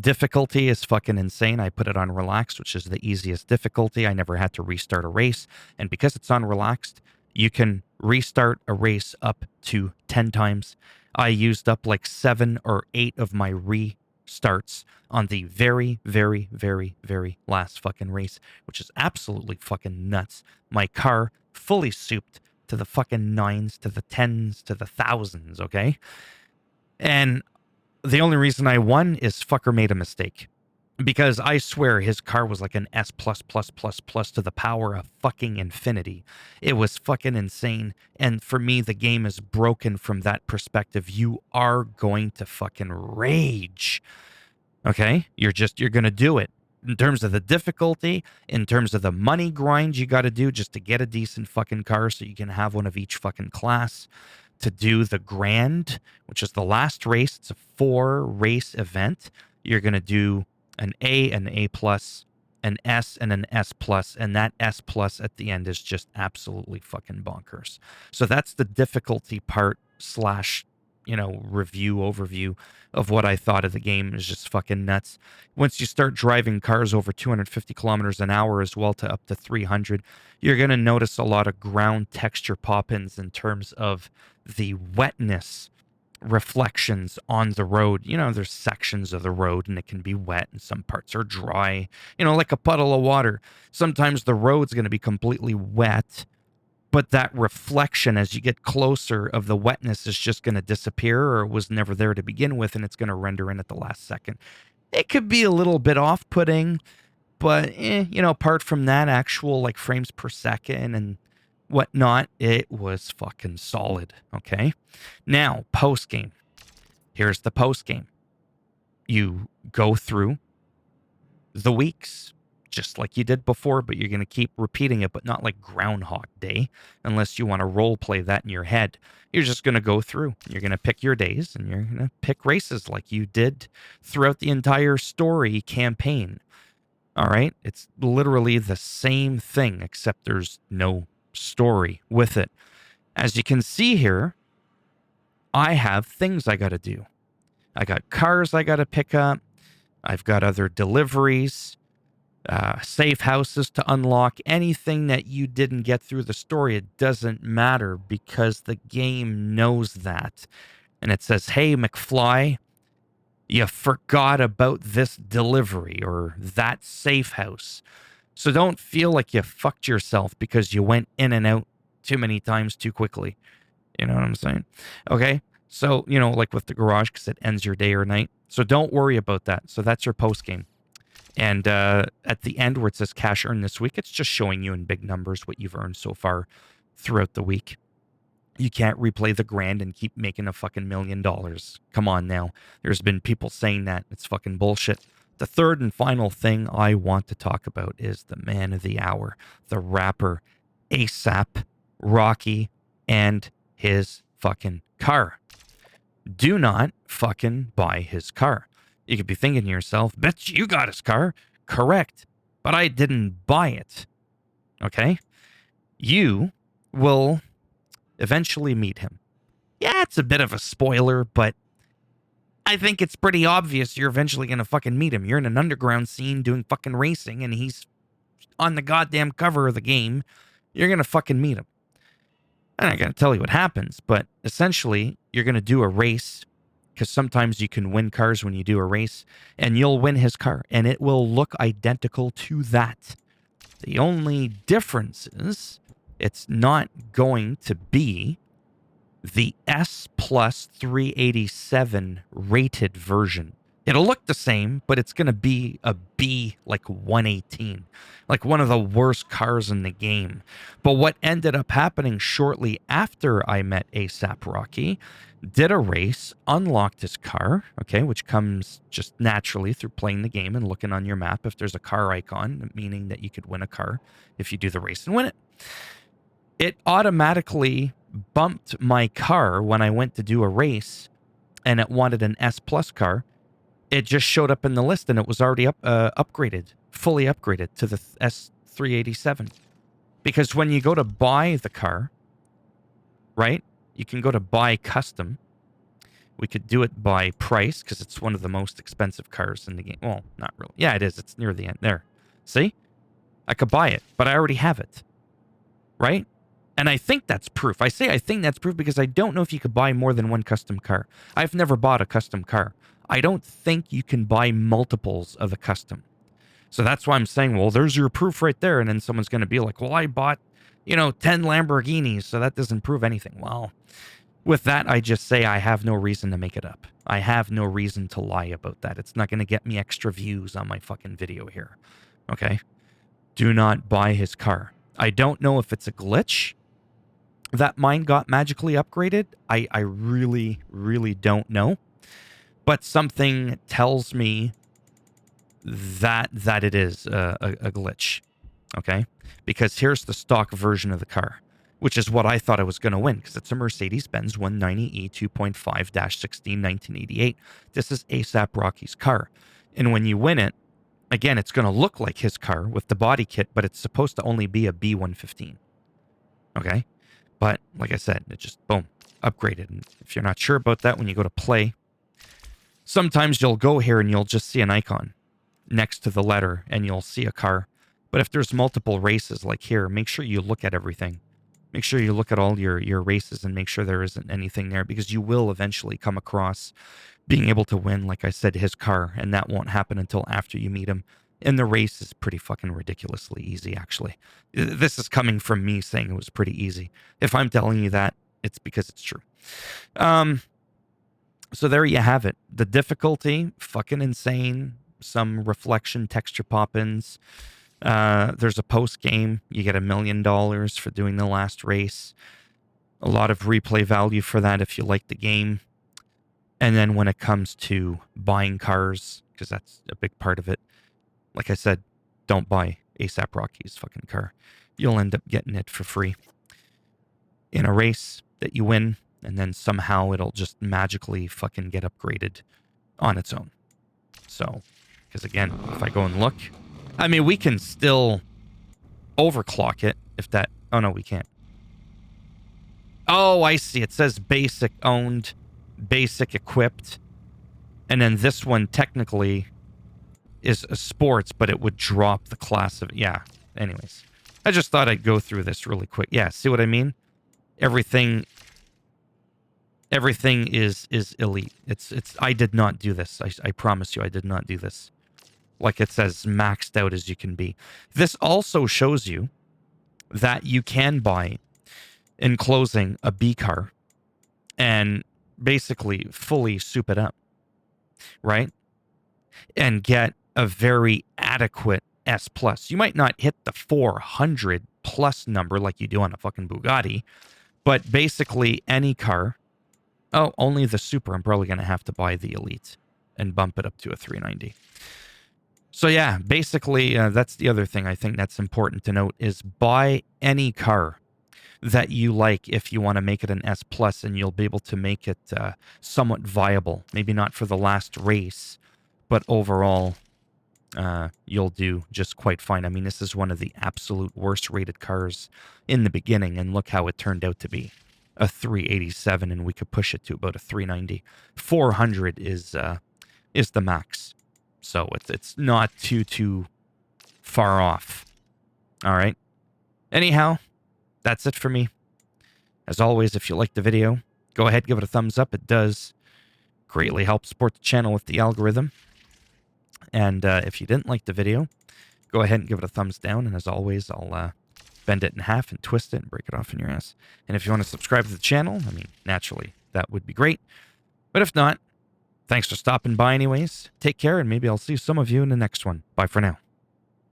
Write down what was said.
Difficulty is fucking insane. I put it on relaxed, which is the easiest difficulty. I never had to restart a race. And because it's on relaxed, you can restart a race up to 10 times. I used up like 7 or 8 of my restarts on the very, very, very, very last fucking race, which is absolutely fucking nuts. My car fully souped to the fucking 9s, to the 10s, to the 1000s, okay? And the only reason I won is fucker made a mistake. Because I swear his car was like an S plus plus plus plus to the power of fucking infinity. It was fucking insane. And for me, the game is broken from that perspective. You are going to fucking rage. Okay? You're going to do it. In terms of the difficulty, in terms of the money grind you got to do just to get a decent fucking car so you can have one of each fucking class. To do the Grand, which is the last race. It's a 4-race event. You're going to do an A, an A plus, an S, and an S plus, and that S plus at the end is just absolutely fucking bonkers. So that's the difficulty part slash, review overview of what I thought of the game. Is just fucking nuts. Once you start driving cars over 250 kilometers an hour as well to up to 300, you're going to notice a lot of ground texture pop-ins in terms of the wetness reflections on the road. There's sections of the road and it can be wet and some parts are dry, like a puddle of water. Sometimes the road's going to be completely wet, but that reflection as you get closer of the wetness is just going to disappear, or it was never there to begin with, and it's going to render in at the last second. It could be a little bit off-putting, but apart from that, actual like frames per second and whatnot, it was fucking solid. Okay, now post game. Here's the post game. You go through the weeks just like you did before, but you're going to keep repeating it, but not like Groundhog Day, unless you want to role play that in your head. You're just going to go through. You're going to pick your days and you're going to pick races like you did throughout the entire story campaign. All right? It's literally the same thing, except there's no story with it. As you can see here, I have things I got to do. I got cars I got to pick up. I've got other deliveries, safe houses to unlock. Anything that you didn't get through the story, it doesn't matter because the game knows that. And it says, hey, McFly, you forgot about this delivery or that safe house. So don't feel like you fucked yourself because you went in and out too many times too quickly. You know what I'm saying? Okay. So, like with the garage, because it ends your day or night. So don't worry about that. So that's your post game. And at the end where it says cash earned this week, it's just showing you in big numbers what you've earned so far throughout the week. You can't replay the Grand and keep making a fucking $1 million. Come on now. There's been people saying that. It's fucking bullshit. The third and final thing I want to talk about is the man of the hour, the rapper ASAP Rocky and his fucking car. Do not fucking buy his car. You could be thinking to yourself, bet you got his car. Correct. But I didn't buy it. Okay? You will eventually meet him. Yeah, it's a bit of a spoiler, but I think it's pretty obvious you're eventually going to fucking meet him. You're in an underground scene doing fucking racing, and he's on the goddamn cover of the game. You're going to fucking meet him. I'm not going to tell you what happens, but essentially, you're going to do a race, because sometimes you can win cars when you do a race, and you'll win his car, and it will look identical to that. The only difference is it's not going to be the S plus 387 rated version. It'll look the same, but it's going to be a B like 118, like one of the worst cars in the game. But what ended up happening shortly after I met A$AP Rocky, did a race, unlocked his car, okay, which comes just naturally through playing the game and looking on your map if there's a car icon, meaning that you could win a car if you do the race and win it. It automatically bumped my car when I went to do a race and it wanted an S plus car. It just showed up in the list and it was already upgraded, fully upgraded to the S387. Because when you go to buy the car, right, you can go to buy custom, We could do it by price because it's one of the most expensive cars in the game. Well, not really. Yeah, it is. It's near the end. There. See? I could buy it, but I already have it. Right? And I think that's proof. I say I think that's proof because I don't know if you could buy more than one custom car. I've never bought a custom car. I don't think you can buy multiples of a custom. So that's why I'm saying, well, there's your proof right there. And then someone's going to be like, well, I bought, 10 Lamborghinis, so that doesn't prove anything. Well, with that, I just say I have no reason to make it up. I have no reason to lie about that. It's not going to get me extra views on my fucking video here. Okay? Do not buy his car. I don't know if it's a glitch that mine got magically upgraded. I really, really don't know. But something tells me that it is a glitch. Okay? Because here's the stock version of the car, which is what I thought I was going to win, because it's a Mercedes-Benz 190E 2.5-16 1988. This is ASAP Rocky's car. And when you win it, again, it's going to look like his car with the body kit, but it's supposed to only be a B115. Okay? But, like I said, it just, boom, upgraded. And if you're not sure about that, when you go to play, sometimes you'll go here and you'll just see an icon next to the letter, and you'll see a car. But if there's multiple races like here, make sure you look at everything. Make sure you look at all your races and make sure there isn't anything there, because you will eventually come across being able to win, like I said, his car, and that won't happen until after you meet him. And the race is pretty fucking ridiculously easy, actually. This is coming from me saying it was pretty easy. If I'm telling you that, it's because it's true. So there you have it. The difficulty, fucking insane. Some reflection texture pop-ins. There's a post-game. You get $1 million for doing the last race. A lot of replay value for that if you like the game. And then when it comes to buying cars, because that's a big part of it, like I said, don't buy A$AP Rocky's fucking car. You'll end up getting it for free in a race that you win, and then somehow it'll just magically fucking get upgraded on its own. So, because again, if I go and look, I mean, we can still overclock it if that... Oh, no, we can't. Oh, I see. It says basic owned, basic equipped. And then this one technically is a sports, but it would drop the class of... Yeah, anyways. I just thought I'd go through this really quick. Yeah, see what I mean? Everything is elite. It's I did not do this. I promise you I did not do this. Like it says, maxed out as you can be. This also shows you that you can buy, in closing, a B car and basically fully soup it up, right? And get a very adequate S+. You might not hit the 400 plus number like you do on a fucking Bugatti, but basically any car... Oh, only the Super. I'm probably going to have to buy the Elite and bump it up to a 390. So yeah, basically, that's the other thing I think that's important to note is buy any car that you like if you want to make it an S+, and you'll be able to make it somewhat viable. Maybe not for the last race, but overall, you'll do just quite fine. I mean, this is one of the absolute worst rated cars in the beginning, and look how it turned out to be. A 387, and we could push it to about a 390. 400 is the max. So it's not too far off. All right. Anyhow, that's it for me. As always, if you liked the video, go ahead, give it a thumbs up. It does greatly help support the channel with the algorithm. And if you didn't like the video, go ahead and give it a thumbs down. And as always, I'll bend it in half and twist it and break it off in your ass. And if you want to subscribe to the channel, I mean, naturally, that would be great. But if not, thanks for stopping by anyways. Take care, and maybe I'll see some of you in the next one. Bye for now.